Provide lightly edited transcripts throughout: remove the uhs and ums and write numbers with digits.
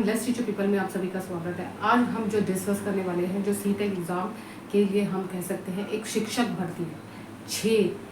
Everyone, let's teach people में आप सभी का स्वागत है। आज हम जो डिस्कस करने वाले हैं, जो सीटेट एग्ज़ाम के लिए हम कह सकते हैं एक शिक्षक भर्ती, 6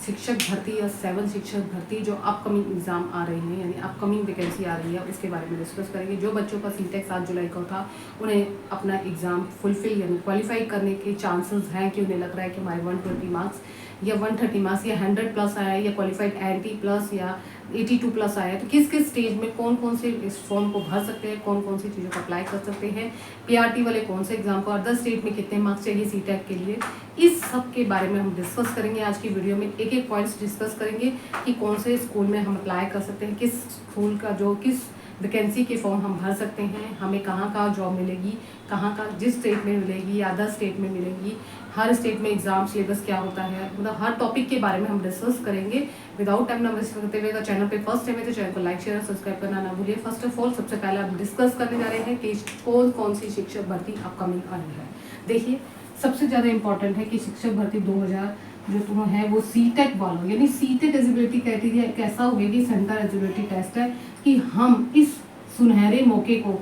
शिक्षक भर्ती या 7 शिक्षक भर्ती जो अपकमिंग एग्ज़ाम आ रही है, यानी अपकमिंग वैकेंसी आ रही है, उसके बारे में डिस्कस करेंगे। जो बच्चों का सीटेट 7 जुलाई को था, उन्हें अपना एग्ज़ाम फुलफिल यानी क्वालिफाई करने के चांसेस हैं कि उन्हें लग रहा है कि हमारे 120 मार्क्स या 130 मार्क्स या 100 प्लस आया या क्वालिफाइड 80 प्लस या 82 प्लस आया, तो किस किस स्टेज में कौन कौन से इस फॉर्म को भर सकते हैं, कौन कौन सी चीज़ों को अप्लाई कर सकते हैं, पीआरटी वाले कौन से एग्जाम को, अदर स्टेट में कितने मार्क्स चाहिए सीटेट के लिए, इस सब के बारे में हम डिस्कस करेंगे। आज की वीडियो में एक एक पॉइंट्स डिस्कस करेंगे कि कौन से स्कूल में हम अप्लाई कर सकते हैं, किस स्कूल का जो किस वैकेंसी के फॉर्म हम भर सकते हैं, हमें कहाँ जॉब मिलेगी, कहाँ का जिस स्टेट में मिलेगी या अदर स्टेट में मिलेगी, हर स्टेट में एग्जाम सिलेबस क्या होता है, मतलब हर टॉपिक के बारे में हम डिस्कस करेंगे। विदाउट टाइम ना वेस्ट करते हुए, अगर चैनल पे फर्स्ट टाइम है तो चैनल को लाइक शेयर और सब्सक्राइब करना ना भूलिए। फर्स्ट ऑफ ऑल सबसे पहले हम डिस्कस करने जा रहे हैं कि कौन कौन सी शिक्षक भर्ती अपकमिंग आ रही है। देखिए, सबसे ज़्यादा इंपॉर्टेंट है कि शिक्षक भर्ती 2000 जो तुम्हें है वो सीटेट वालों, यानी सीटेट एलिजिबिलिटी क्राइटेरिया एक ऐसा हो गया कि सेंटर एलिजिबिलिटी टेस्ट है कि हम इस सुनहरे मौके को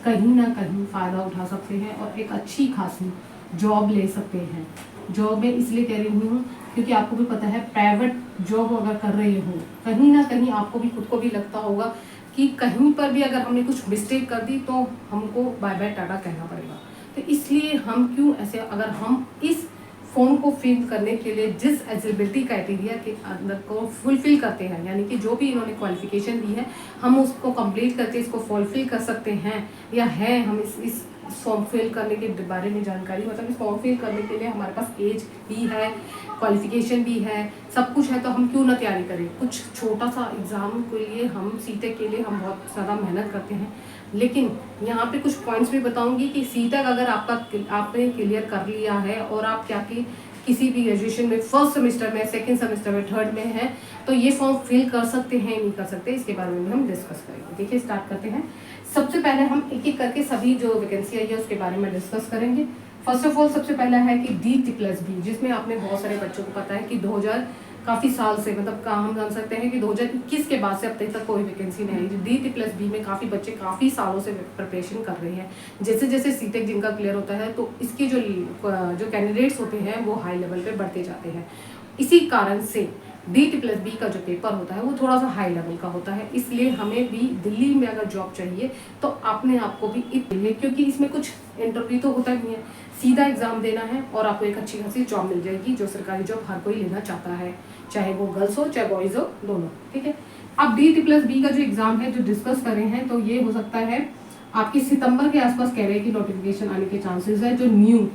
कहीं ना कहीं फ़ायदा उठा सकते हैं और एक अच्छी खासी जॉब ले सकते हैं। जॉब में इसलिए कह रही हूँ क्योंकि आपको भी पता है, प्राइवेट जॉब अगर कर रहे हो, कहीं ना कहीं आपको भी खुद को भी लगता होगा कि कहीं पर भी अगर हमने कुछ मिस्टेक कर दी तो हमको बाय बाय टाटा कहना पड़ेगा। तो इसलिए हम क्यों ऐसे, अगर हम इस फॉर्म को फिल करने के लिए जिस एलिजिबिलिटी क्राइटेरिया के अंदर को फुलफिल करते हैं, यानी कि जो भी इन्होंने क्वालिफिकेशन दी है, हम उसको कंप्लीट करके इसको फुलफिल कर सकते हैं या है, हम इस फॉर्म फिल करने के बारे में जानकारी, मतलब इस फॉर्म फिल करने के लिए हमारे पास एज भी है, क्वालिफिकेशन भी है, सब कुछ है, तो हम क्यों ना तैयारी करें। कुछ छोटा सा एग्ज़ाम के लिए हम सीटेट के लिए हम बहुत ज़्यादा मेहनत करते हैं, लेकिन यहाँ पे कुछ पॉइंट्स भी बताऊंगी कि सीटेट अगर आपने क्लियर कर लिया है और आप क्या कि किसी भी ग्रेजुएशन में फर्स्ट सेमेस्टर में, सेकंड सेमेस्टर में, थर्ड में है, तो ये फॉर्म फिल कर सकते हैं, नहीं कर सकते, इसके बारे में हम डिस्कस करेंगे। देखिए, स्टार्ट करते हैं। सबसे पहले हम एक एक करके सभी जो वैकेंसी आई है उसके बारे में डिस्कस करेंगे। फर्स्ट ऑफ ऑल सबसे पहला है कि DT+B, जिसमें आपने बहुत सारे बच्चों को पता है कि 2000 काफ़ी साल से, मतलब हम जान सकते हैं कि 2021 के बाद से अब तक कोई वैकेंसी नहीं आई। DT+B में काफ़ी बच्चे काफ़ी सालों से प्रिपरेशन कर रहे हैं। जैसे जैसे सीटेट जिनका क्लियर होता है तो इसके जो कैंडिडेट्स होते हैं वो हाई लेवल पे बढ़ते जाते हैं। इसी कारण से DT+B का जो पेपर होता है वो थोड़ा सा हाई लेवल का होता है, इसलिए हमें भी दिल्ली में अगर जॉब चाहिए तो अपने आप को भी इसलिए, क्योंकि इसमें कुछ इंटरव्यू तो होता नहीं है, सीधा एग्जाम देना है और आपको एक अच्छी खासी जॉब मिल जाएगी, जो सरकारी जॉब हर कोई लेना चाहता है, चाहे वो गर्ल्स हो चाहे बॉयज़ हो, दोनों। ठीक है, अब DT+B का जो एग्ज़ाम है जो डिस्कस कर रहे हैं, तो ये हो सकता है आपकी सितंबर के आसपास कह रहे हैं कि नोटिफिकेशन आने के चांसेस है। जो न्यू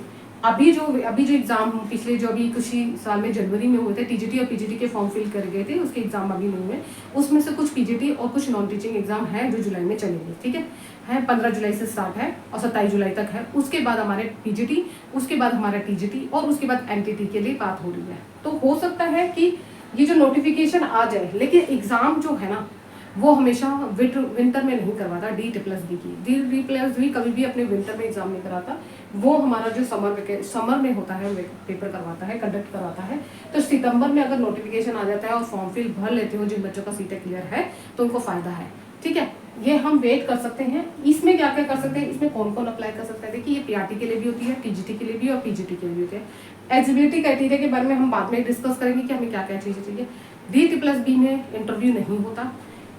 अभी जो एग्ज़ाम पिछले जो अभी कुछ ही साल में जनवरी में हुए थे, TGT और PGT के फॉर्म फिल कर गए थे, उसके एग्जाम अभी नहीं हुए, उसमें से कुछ PGT और कुछ नॉन टीचिंग एग्जाम है जो जुलाई में चलेंगे। ठीक है 15 जुलाई से स्टार्ट है और 27 जुलाई तक है। उसके बाद हमारे PGT, उसके बाद हमारा TGT और उसके बाद NTT के लिए बात हो रही है। तो हो सकता है कि ये जो नोटिफिकेशन आ जाए, लेकिन एग्ज़ाम जो है ना वो हमेशा विंटर में नहीं करवाता। DT+B की कभी भी अपने विंटर में एग्जाम नहीं कराता, वो हमारा जो समर में होता है पेपर करवाता है, कंडक्ट करवाता है। तो सितंबर में अगर नोटिफिकेशन आ जाता है और फॉर्म फिल भर लेते हो जिन बच्चों का सीटेट क्लियर है तो उनको फ़ायदा है। ठीक है, ये हम वेट कर सकते हैं। इसमें क्या क्या कर सकते हैं, इसमें कौन कौन अप्लाई कर सकता है। देखिए, ये PRT के लिए भी होती है, TGT के लिए भी और PGT के लिए भी होती है। एलिजिबिलिटी क्राइटेरिया के बारे में हम बाद में डिस्कस करेंगे कि हमें क्या क्या चीज़ें चाहिए। DT+B में इंटरव्यू नहीं होता,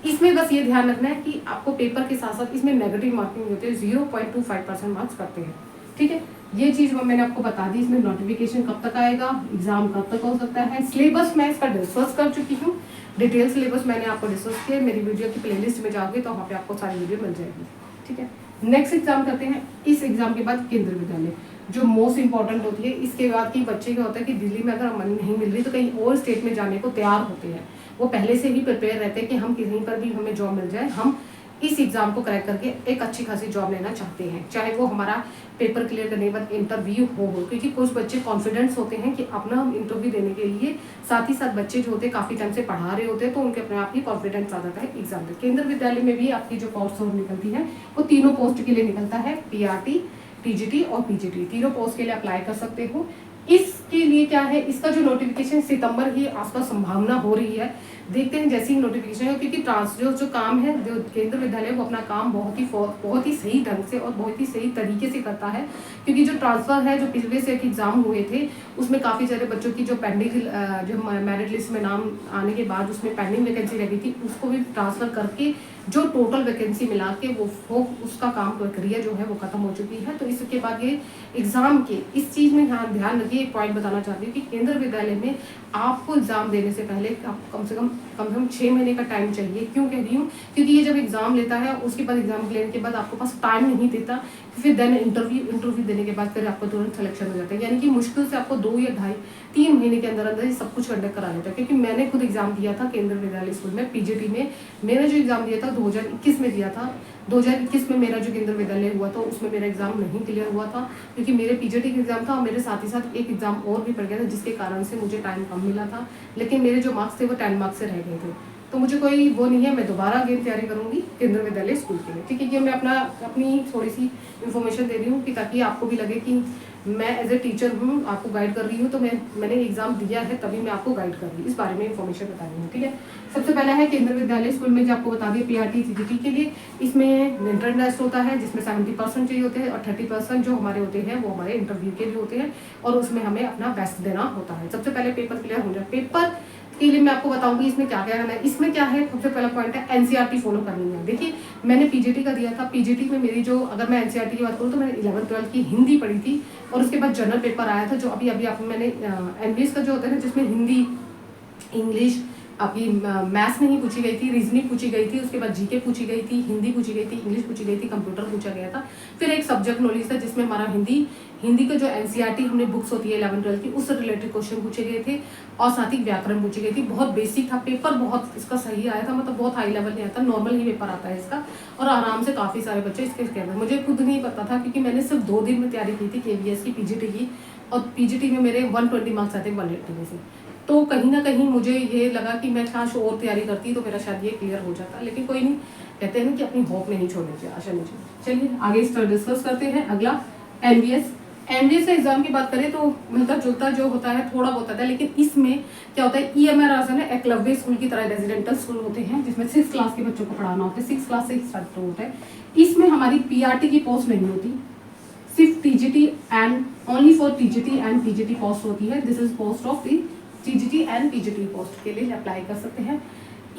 इसमें बस ये ध्यान रखना है कि आपको पेपर के साथ साथ इसमें नेगेटिव मार्किंग होती है, 0.25% मार्क्स करते हैं। ठीक है, ये चीज़ मैंने आपको बता दी। इसमें नोटिफिकेशन कब तक आएगा, एग्जाम कब तक हो सकता है, सिलेबस मैं इसका डिस्कस कर चुकी हूँ, डिटेल सिलेबस मैंने आपको डिस्कस किया, मेरी वीडियो की प्लेलिस्ट में जाओगे तो वहाँ पे आपको सारी वीडियो मिल जाएगी। ठीक है, नेक्स्ट एग्जाम करते हैं। इस एग्जाम के बाद केंद्रीय विद्यालय जो मोस्ट इंपॉर्टेंट होती है। इसके बाद की बच्चे क्या होता है कि दिल्ली में अगर मन नहीं मिल रही तो कहीं और स्टेट में जाने को तैयार होते हैं, वो पहले से ही प्रिपेयर रहते हैं कि हम कहीं पर भी हमें जॉब मिल जाए, हम इस एग्ज़ाम को क्रैक करके एक अच्छी खासी जॉब लेना चाहते हैं, चाहे वो हमारा पेपर क्लियर करने के बाद इंटरव्यू हो। क्योंकि कुछ बच्चे कॉन्फिडेंस होते हैं कि अपना इंटरव्यू देने के लिए, साथ ही साथ बच्चे जो होते हैं काफ़ी टाइम से पढ़ा रहे होते हैं, तो उनके अपने आप ही कॉन्फिडेंस आ जाता है एग्जाम में। केंद्रीय विद्यालय में भी आपकी जो पोस्ट निकलती है वो तीनों पोस्ट के लिए निकलता है, PRT, TGT और PGT, तीनों पोस्ट के लिए अप्लाई कर सकते हो। इसके लिए क्या है, इसका जो नोटिफिकेशन सितंबर ही आसपास संभावना हो रही है, देखते हैं जैसे ही नोटिफिकेशन है, क्योंकि जो काम है, जो केंद्र विद्यालय वो अपना काम बहुत ही सही ढंग से और बहुत ही सही तरीके से करता है, क्योंकि जो ट्रांसफर है, जो पिछले से एग्जाम हुए थे उसमें काफ़ी सारे बच्चों की जो पेंडिंग, जो मेरिट लिस्ट में नाम आने के बाद उसमें पेंडिंग वैकेंसी रह गई थी, उसको भी ट्रांसफर करके जो टोटल वैकेंसी मिला के वो उसका काम प्रक्रिया जो है वो खत्म हो चुकी है। तो इसके बाद ये एग्जाम के इस चीज़ में ध्यान रखिए। एक पॉइंट बताना चाहती हूँ कि केंद्र विद्यालय में आपको एग्जाम देने से पहले कम से कम 6 महीने का टाइम चाहिए। क्यों कह रही हूँ, क्योंकि ये जब एग्जाम लेता है उसके बाद एग्जाम लेने के बाद आपके पास टाइम नहीं देता, फिर देन इंटरव्यू देने के बाद फिर आपको तुरंत सिलेक्शन हो जाता है। यानी कि मुश्किल से आपको 2 या 2.5-3 महीने के अंदर अंदर ये सब कुछ कंडक्ट करा लेता है। क्योंकि मैंने खुद एग्जाम दिया था केंद्र विद्यालय स्कूल में, पीजीटी में। मैंने जो एग्जाम दिया था 2021 में दिया था। 2021 में मेरा जो केंद्र विद्यालय हुआ था उसमें मेरा एग्जाम नहीं क्लियर हुआ था, क्योंकि मेरे पीजीटी का एग्जाम था और मेरे साथ ही साथ एक एग्जाम और भी पड़ गया था, जिसके कारण से मुझे टाइम कम मिला था। लेकिन मेरे जो मार्क्स थे वो 10 मार्क्स से रह गए थे। तो मुझे कोई वो नहीं है, मैं दोबारा अगेन तैयारी करूंगी केंद्र विद्यालय स्कूल के लिए। ठीक है, ये मैं अपनी थोड़ी सी इन्फॉर्मेशन दे रही हूँ कि ताकि आपको भी लगे कि मैं एज ए टीचर हूँ, आपको गाइड कर रही हूँ। तो मैंने एग्जाम दिया है तभी मैं आपको गाइड कर रही हूँ, इस बारे में इन्फॉर्मेशन बता रही हूँ। ठीक है, सबसे पहला है केंद्र विद्यालय स्कूल में, जो आपको बता दिए पीआरटी सीजीटी के लिए इसमें इंटरनल टेस्ट होता है, जिसमें 70% चाहिए होते हैं और 30% जो हमारे होते हैं वो हमारे इंटरव्यू के लिए होते हैं, और उसमें हमें अपना बेस्ट देना होता है। सबसे पहले पेपर क्लियर हो जाए। पेपर के लिए मैं आपको बताऊंगी इसमें क्या क्या करना है। इसमें क्या है, सबसे पहला पॉइंट है एनसीईआरटी फॉलो करनी है। देखिए, मैंने पीजीटी का दिया था। पीजीटी में मेरी जो, अगर मैं एनसीईआरटी की बात करूँ तो मैंने 11th-12th की हिंदी पढ़ी थी, और उसके बाद जनरल पेपर आया था, जो अभी आपको मैंने एनबीएस का जो होता है ना, जिसमें हिंदी, इंग्लिश, आपकी मैथ्स नहीं पूछी गई थी, रीजनिंग पूछी गई थी, उसके बाद जीके पूछी गई थी, हिंदी पूछी गई थी, इंग्लिश पूछी गई थी, कंप्यूटर पूछा गया था, फिर एक सब्जेक्ट नॉलेज था जिसमें हमारा हिंदी का जो एनसीईआरटी हमने बुक्स होती है 11th-12th की, उससे रिलेटेड क्वेश्चन पूछे गए थे, और साथ ही व्याकरण पूछी गई थी। बहुत बेसिक था पेपर, बहुत इसका सही आया था, मतलब बहुत हाई लेवल नहीं आता, नॉर्मल ही पेपर आता है इसका, और आराम से काफ़ी सारे बच्चे इसके अंदर। मुझे खुद नहीं पता था, क्योंकि मैंने सिर्फ 2 दिन में तैयारी की थी केवीएस की, पीजीटी की, और पीजीटी में मेरे 120 मार्क्स आते 180 में से। तो कहीं ना कहीं मुझे ये लगा कि मैं काश और तैयारी करती तो मेरा शायद ये क्लियर हो जाता, लेकिन कोई नहीं, कहते हैं कि अपनी होप नहीं छोड़नी चाहिए, आशा नहीं छोड़नी। चलिए आगे इस पर डिस्कस करते हैं। अगला एनबीएस से एग्जाम की बात करें तो मिलता जुलता जो होता है, थोड़ा बहुत आता है, लेकिन इसमें क्या होता है, ईएमआर आसन है, एकलव्य स्कूल की तरह रेजिडेंटल स्कूल होते हैं, जिसमें 6 क्लास के बच्चों को पढ़ाना होता है, 6 क्लास से स्टार्ट होता है। इसमें हमारी पीआरटी की पोस्ट नहीं होती, सिर्फ TGT and only for TGT and PGT post होती है। This is post of the TGT and PGT post के लिए अप्लाई कर सकते हैं।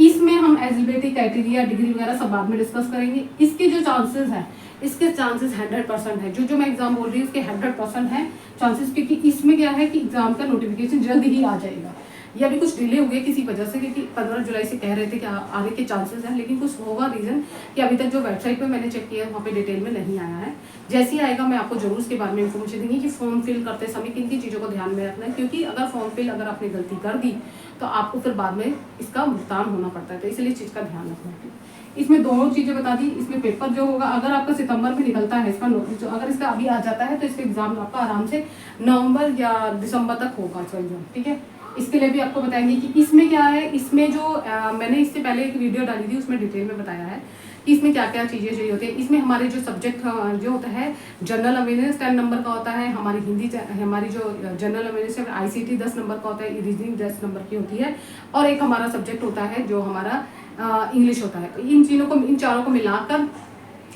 इसमें हम एलिजिबिलिटी क्राइटेरिया, डिग्री वगैरह सब बाद में डिस्कस करेंगे। इसके जो चांसेस हैं, इसके चांसेस 100% है। जो मैं एग्जाम बोल रही हूँ उसके 100% है चांसेस, क्योंकि इसमें क्या है कि एग्जाम का नोटिफिकेशन जल्द ही आ जाएगा। ये अभी कुछ डिले हो गया किसी वजह से, क्योंकि 15 जुलाई से कह रहे थे कि आने के चांसेस हैं, लेकिन कुछ होगा रीजन कि अभी तक जो वेबसाइट पे मैंने चेक किया है वहाँ पे डिटेल में नहीं आया है। जैसे ही आएगा मैं आपको जरूर इसके बारे में इन्फॉर्मेशन दूंगी कि फॉर्म फिल करते समय किन किन चीज़ों को ध्यान में रखना है, क्योंकि अगर फॉर्म फिल अगर आपने गलती कर दी तो आपको फिर बाद में इसका भुगतान होना पड़ता है, तो इसलिए चीज़ का ध्यान रखना है। इसमें दोनों चीज़ें बता दी। इसमें पेपर जो होगा, अगर आपका सितंबर में निकलता है इसका नोटिस, अगर इसका अभी आ जाता है तो इसका एग्जाम आपका आराम से नवंबर या दिसंबर तक होगा इसका एग्जाम। ठीक है, इसके लिए भी आपको बताएंगे कि इसमें क्या है। इसमें जो मैंने इससे पहले एक वीडियो डाली थी, उसमें डिटेल में बताया है कि इसमें क्या क्या चीज़ें चाहिए होती है। इसमें हमारे जो सब्जेक्ट जो होता है, जनरल अवेयरनेस 10 नंबर का होता है, हमारी हिंदी, हमारी जो जनरल अवेयरनेस है आईसीटी 10 नंबर का होता है, रीजनिंग 10 नंबर की होती है, और एक हमारा सब्जेक्ट होता है जो हमारा इंग्लिश होता है। तो इन चारों को मिलाकर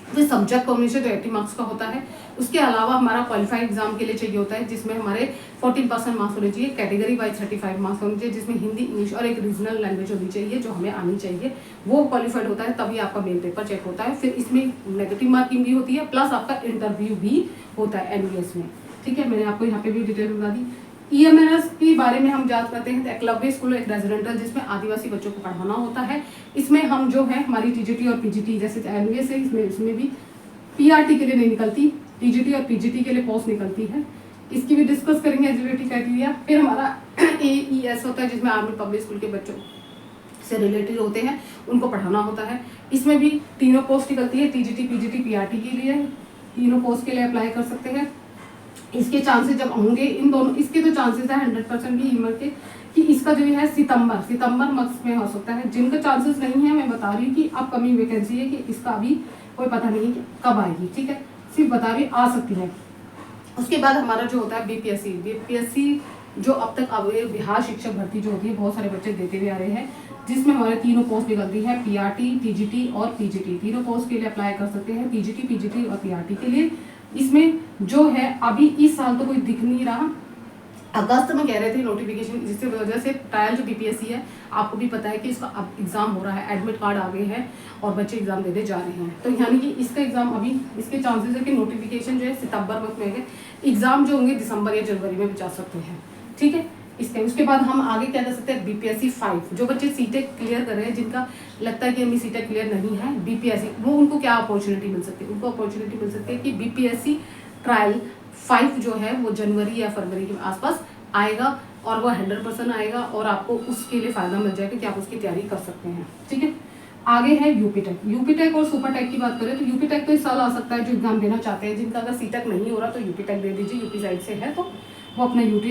फिर सब्जेक्ट कॉम्बिनेशन जो 80 मार्क्स का होता है। उसके अलावा हमारा क्वालिफाइड एग्जाम के लिए चाहिए होता है, जिसमें हमारे 14% मार्क्स होने चाहिए, कैटेगरी वाइज 35 मार्क्स होने चाहिए, जिसमें हिंदी, इंग्लिश और एक रीजनल लैंग्वेज होनी चाहिए जो हमें आनी चाहिए। वो क्वालिफाइड होता है, तभी आपका मेन पेपर चेक होता है। फिर इसमें नेगेटिव मार्किंग भी होती है, प्लस आपका इंटरव्यू भी होता है एनबीएस में। ठीक है, मैंने आपको यहाँ पे भी डिटेल बता दी। ईएमआरएस के बारे में हम बात करते हैं तो एकलव्य स्कूल एक रेजिडेंटल, जिसमें आदिवासी बच्चों को पढ़ाना होता है। इसमें हम जो है हमारी टीजीटी और पीजीटी जैसे एनबीएस है, इसमें भी पीआरटी के लिए नहीं निकलती, टीजीटी और पीजीटी के लिए पोस्ट निकलती है। इसकी भी डिस्कस करेंगे एलिजिबिलिटी क्राइटेरिया। फिर हमारा एईएस होता है, जिसमें आर्मी पब्लिक स्कूल के बच्चों से रिलेटेड होते हैं, उनको पढ़ाना होता है। इसमें भी तीनों पोस्ट निकलती है, टीजीटी, पीजीटी, पीआरटी के लिए तीनों पोस्ट के लिए अप्लाई कर सकते हैं। इसके चांसेस जब होंगे, इन दोनों इसके तो चांसेस है 100% की ईमेल के कि इसका जो है सितंबर मंथ में हो सकता है। जिनका चांसेस नहीं है, मैं बता रही हूँ कि अपकमिंग वैकेंसी है, कि इसका अभी कोई पता नहीं कि कब आएगी। ठीक है, सिर्फ बता रही आ सकती है। उसके बाद हमारा जो होता है बीपीएससी जो अब तक बिहार शिक्षक भर्ती जो होती है बहुत सारे बच्चे देते हुए आ रहे हैं, जिसमें हमारे तीनों पोस्ट निकलती है, पीआरटी, टीजीटी और पीजीटी। तीनों पोस्ट के लिए अप्लाई कर सकते हैं, पीजीटी और पीआरटी के लिए। इसमें जो है अभी इस साल तो कोई दिख नहीं रहा, अगस्त में कह रहे थे नोटिफिकेशन, जिसकी वजह से ट्रायल जो बीपीएससी है आपको भी पता है कि इसका अब एग्जाम हो रहा है, एडमिट कार्ड आ गए हैं और बच्चे एग्जाम देने जा रहे हैं। तो यानी कि इसका एग्जाम अभी इसके चांसेस है कि नोटिफिकेशन जो है सितंबर में होंगे, एग्जाम जो होंगे दिसंबर या जनवरी में भी जा सकते हैं। ठीक है, उसके बाद हम आगे क्या कर सकते हैं, बीपीएससी 5 जो बच्चे सीटेट क्लियर कर रहे हैं, जिनका लगता है कि हमें सीटेट क्लियर नहीं है बीपीएससी, वो उनको क्या अपॉर्चुनिटी मिल सकती है, उनको अपॉर्चुनिटी मिल सकती है कि बीपीएससी ट्रायल 5 जो है वो जनवरी या फरवरी के आसपास आएगा और वो 100% आएगा और आपको उसके लिए फायदा मिल जाएगा कि आप उसकी तैयारी कर सकते हैं। ठीक है, आगे है यूपीटेक और सुपरटेक की बात करें तो यूपीटेक तो इस साल आ सकता है जो एग्जाम देना चाहते हैं, जिनका अगर सीटेक नहीं हो रहा तो यूपीटेक दे दीजिए, यूपी साइड से है तो वो अपना यूटी।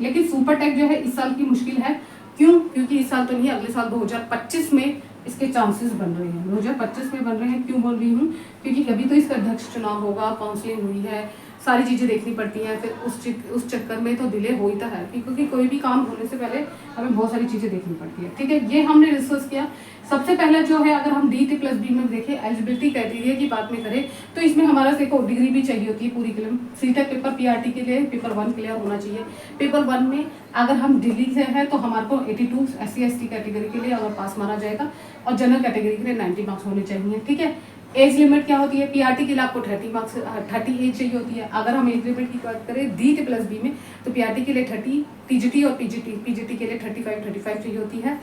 लेकिन सुपरटेक जो है इस साल की मुश्किल है, क्यों? क्योंकि इस साल तो नहीं, अगले साल 2025 में इसके चांसेस बन रहे हैं, 2025 में बन रहे हैं। क्यों बोल रही हूँ? क्योंकि अभी तो इसका अध्यक्ष चुनाव होगा, काउंसलिंग हुई है, सारी चीज़ें देखनी पड़ती हैं, फिर उस चक्कर में तो डिले हो ही था है, क्योंकि कोई भी काम होने से पहले हमें बहुत सारी चीज़ें देखनी पड़ती है। ठीक है, ये हमने डिस्कस किया। सबसे पहला जो है, अगर हम DT+B में देखें, एलिजिबिलिटी क्राइटेरिया की बात में करें तो इसमें हमारा देखो डिग्री भी चाहिए होती है पूरी क्लियर। सीटेट पेपर पीआरटी के लिए पेपर 1 क्लियर होना चाहिए। पेपर 1 में अगर हम दिल्ली से हैं तो हमारे को 82 SC/ST कैटेगरी के लिए अगर पास मारा जाएगा और जनरल कैटेगरी के लिए 90 मार्क्स होने चाहिए। ठीक है, एज लिमिट क्या होती है? पीआरटी के लिए आपको 30 मार्क्स 30 एज चाहिए होती है। अगर हम एज लिमिट की बात करें DT+B में तो पीआरटी के लिए 30, टीजीटी और पीजीटी के लिए 35 चाहिए होती है।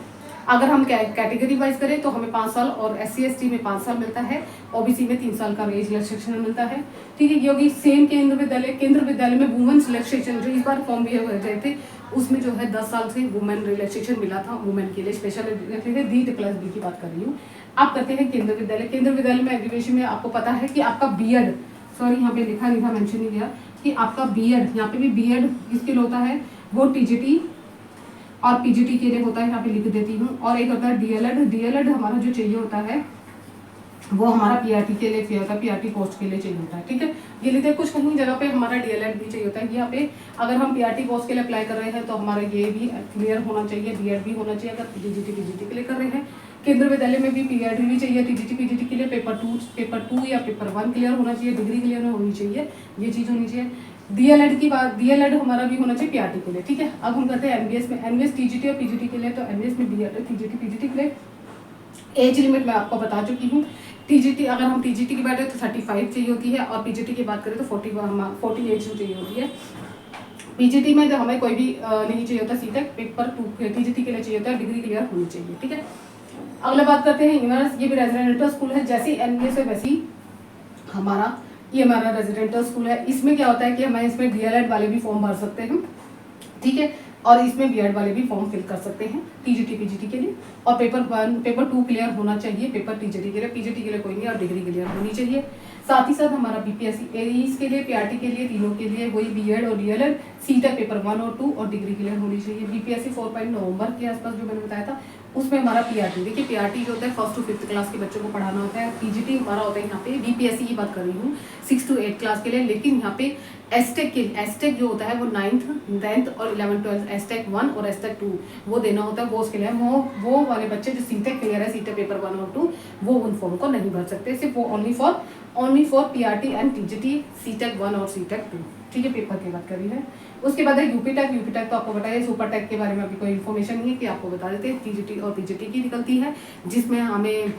अगर हम कैटेगरी वाइज करें तो हमें 5 साल और SC/ST में 5 साल मिलता है, OBC में 3 साल का एज रिलैक्सेशन मिलता है। ठीक है, ये होगी सेम केंद्र विद्यालय में वुमेन्स रिलैक्सेशन जो इस बार फॉर्म भी गए थे उसमें जो है 10 साल से वुमेन रिलैक्सेशन मिला था, वुमेन के लिए स्पेशल DT+B की बात कर रही हूँ। आप करते हैं केंद्र विद्यालय में एग्रीवेशन में आपको पता है कि आपका बीएड, सॉरी यहाँ पे लिखा नहीं था, मेंशन नहीं किया कि आपका बीएड, यहाँ पे भी बीएड किसके लिए होता है, वो टीजीटी और पीजीटी के लिए होता है, यहाँ पे लिख देती हूँ। और एक होता है डीएलएड हमारा जो चाहिए होता है वो हमारा पीआरटी के लिए चाहिए होता है, पीआरटी पोस्ट के लिए चाहिए होता है। ठीक है, ये लिखते हैं कुछ कहीं जगह पे हमारा डीएलएड भी चाहिए होता है। यहाँ पे अगर हम पीआरटी पोस्ट के लिए अप्लाई कर रहे हैं तो हमारा ये भी क्लियर होना चाहिए, बीएड भी होना चाहिए। अगर पीजीटी के लिए कर रहे हैं, केंद्र विद्यालय में भी पीआरटी भी चाहिए, पीजीटी के लिए पेपर 2 या पेपर 1 क्लियर होना चाहिए, डिग्री क्लियर होनी चाहिए, ये चीज़ होनी चाहिए। डीएलएड की बात, डीएलएड हमारा भी होना चाहिए पीआरटी के लिए। ठीक है, अब हम करते हैं एमबीएस टीजीटी और पीजीटी के लिए। तो एमबीएस में बीएड पीजीटी के लिए एज लिमिट मैं आपको बता चुकी हूँ। टीजीटी अगर हम टीजीटी की बात करें तो 35 चाहिए होती है और पीजीटी की बात करें तो 40 एज चाहिए होती है। पीजीटी में हमें कोई भी नहीं चाहिए होता, सीटेट पेपर 2 टीजीटी के लिए चाहिए होता है, डिग्री क्लियर होनी चाहिए। ठीक है, अगला बात करते हैं यूनिवर्स, ये भी रेजिडेंटल स्कूल है, जैसी एमबीएस है वैसी हमारा ये हमारा रेजिडेंटल स्कूल है। इसमें क्या होता है कि हमें इसमें डीएलएड वाले भी फॉर्म भर सकते हैं। ठीक है, और इसमें बीएड वाले भी फॉर्म फिल कर सकते हैं टीजीटी पीजीटी के लिए। और पेपर 2 क्लियर होना चाहिए, पेपर टीजीटी के लिए, पीजीटी के लिए कोई नहीं, और डिग्री क्लियर होनी चाहिए। साथ ही साथ हमारा बीपीएससी एईस के लिए, पीआरटी के लिए, तीनों के लिए वही बीएड और डीएलएड, सीटेट पेपर 1 और 2 और डिग्री क्लियर होनी चाहिए। बीपीएससी 4 नवंबर के आसपास जो मैंने बताया था उसमें हमारा पीआरटी, देखिए पीआरटी जो होता है 1st to 5th क्लास के बच्चों को पढ़ाना होता है। पीजीटी हमारा होता है यहाँ पे, बीपीएससी की बात कर रही हूँ 6 to 8 क्लास के लिए, लेकिन यहाँ पे एसटेक जो होता है वो 9th, 10th और 11th 12th एसटेक 1 और एसटेक 2 वो देना होता है। वो उसके लिए वो वाले बच्चे जो सीटेट क्लियर है, सीटेट पेपर 1 और 2 वो उन फॉर्म को नहीं भर सकते, सिर्फ वो only for PRT and TGT, CTET 1 और सीटेट 2। ठीक है, पेपर की बात कर रही है। उसके बाद है यूपीटेक तो आपको बताया, सुपरटेक के बारे में अभी कोई इन्फॉर्मेशन नहीं है कि आपको बता देते हैं। टीजीटी और पीजीटी की निकलती है, जिसमें हमें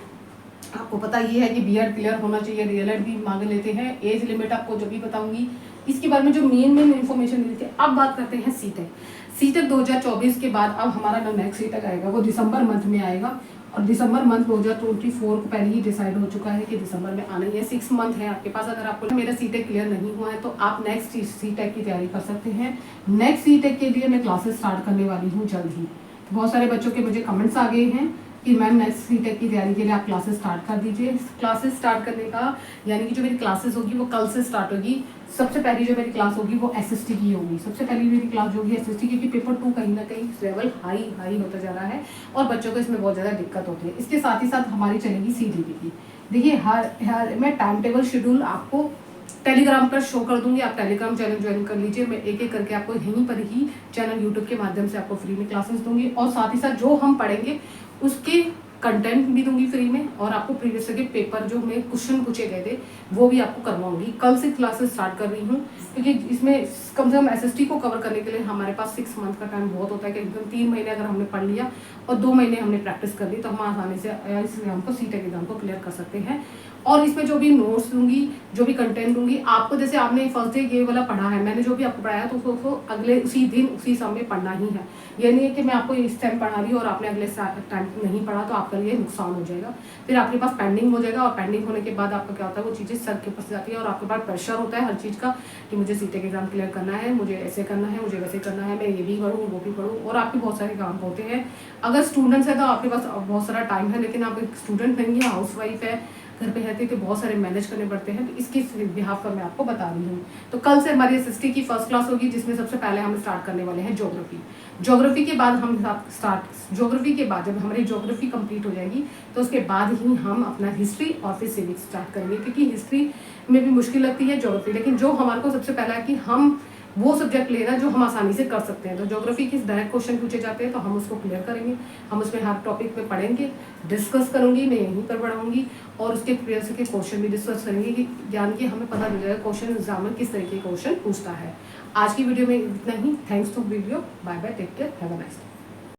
आपको पता ये है कि बीएड क्लियर होना चाहिए, डीएलएड भी मांग लेते हैं। एज लिमिट आपको जो भी बताऊंगी इसके बारे में जो मेन इन्फॉर्मेशन मिलती है। अब बात करते हैं सीटेट 2024 के बाद अब हमारा जो नेक्स्ट सीटेट आएगा वो दिसंबर मंथ में आएगा, और दिसंबर मंथ 2024 को पहले ही डिसाइड हो चुका है कि दिसंबर में आना ही है। 6 मंथ है आपके पास। अगर आपको मेरा सीटेट क्लियर नहीं हुआ है तो आप नेक्स्ट सीटेट की तैयारी कर सकते हैं। नेक्स्ट सीटेट के लिए मैं क्लासेस स्टार्ट करने वाली हूँ जल्द ही। बहुत सारे बच्चों के मुझे कमेंट्स आ गए हैं कि मैम नेक्स्ट सीटेट की तैयारी के लिए आप क्लासेस स्टार्ट कर दीजिए। क्लासेस स्टार्ट करने का यानी कि जो मेरी क्लासेस होगी वो कल से स्टार्ट होगी। सबसे पहली जो मेरी क्लास होगी वो एसएसटी की होगी। सबसे पहली मेरी क्लास जो होगी एसएसटी, क्योंकि पेपर 2 कहीं ना कहीं लेवल हाई होता जा रहा है और बच्चों को इसमें बहुत ज़्यादा दिक्कत होती है। इसके साथ ही साथ हमारी चलेगी सीडीपी की। देखिए हर मैं टाइम टेबल शेड्यूल आपको टेलीग्राम पर शो कर दूंगी, आप टेलीग्राम चैनल ज्वाइन कर लीजिए। मैं एक एक करके आपको यहीं पर ही चैनल यूट्यूब के माध्यम से आपको फ्री में क्लासेस दूंगी, और साथ ही साथ जो हम पढ़ेंगे उसके कंटेंट भी दूंगी फ्री में, और आपको प्रीवियस के पेपर जो हमें क्वेश्चन पूछे गए थे वो भी आपको करवाऊंगी। कल से क्लासेस स्टार्ट कर रही हूँ, क्योंकि इसमें कम से कम एसएसटी को कवर करने के लिए हमारे पास 6 मंथ का टाइम बहुत होता है, कि एकदम 3 महीने अगर हमने पढ़ लिया और 2 महीने हमने प्रैक्टिस कर ली तो हम आसानी से इस एग्जाम को सीटेट एग्जाम को क्लियर कर सकते हैं। और इसमें जो भी नोट्स दूंगी, जो भी कंटेंट दूंगी आपको, जैसे आपने फर्स्ट डे ये वाला पढ़ा है, मैंने जो भी आपको पढ़ाया तो उसको अगले उसी दिन उसी समय पढ़ना ही है। ये नहीं है कि मैं आपको इस टाइम पढ़ा रही हूँ और आपने अगले टाइम नहीं पढ़ा तो आपके लिए नुकसान हो जाएगा, फिर आपके पास पेंडिंग हो जाएगा, और पेंडिंग होने के बाद आपका क्या होता है, वो चीज़ें सर के ऊपर से जाती है और आपके पास प्रेशर होता है हर चीज़ का कि मुझे सीटेट एग्जाम क्लियर करना है, मुझे ऐसे करना है, मुझे वैसे करना है, मैं ये भी पढ़ूँ वो भी पढ़ूँ, और आपके बहुत सारे काम होते हैं। अगर स्टूडेंट्स है तो आपके पास बहुत सारा टाइम है, लेकिन आप एक स्टूडेंट नहीं है, हाउस वाइफ है, घर पे रहती है, तो बहुत सारे मैनेज करने पड़ते हैं, तो इसकी बिहाफ पर मैं आपको बता रही हूँ। तो कल से हमारी एसएसटी की फर्स्ट क्लास होगी, जिसमें सबसे पहले हम स्टार्ट करने वाले हैं ज्योग्राफी। ज्योग्राफी के बाद हम ज्योग्राफी के बाद जब हमारी ज्योग्राफी कंप्लीट हो जाएगी तो उसके बाद ही हम अपना हिस्ट्री और फिर सिविक्स स्टार्ट करेंगे, क्योंकि हिस्ट्री में भी मुश्किल लगती है ज्योग्राफी, लेकिन जो हमारे को सबसे पहला है कि हम वो सब्जेक्ट लेना जो हम आसानी से कर सकते हैं। तो ज्योग्राफी के डायरेक्ट क्वेश्चन पूछे जाते हैं तो हम उसको क्लियर करेंगे, हम उसमें हर टॉपिक पे पढ़ेंगे, डिस्कस करूंगी, मैं यहीं पर पढ़ाऊंगी, और उसके प्रीवियस के क्वेश्चन भी डिस्कस करेंगे कि ज्ञान की हमें पता चल जाएगा क्वेश्चन एग्जामिनर किस तरीके के क्वेश्चन पूछता है। आज की वीडियो में इतना ही। Thanks to video, bye bye, take care, have a nice day.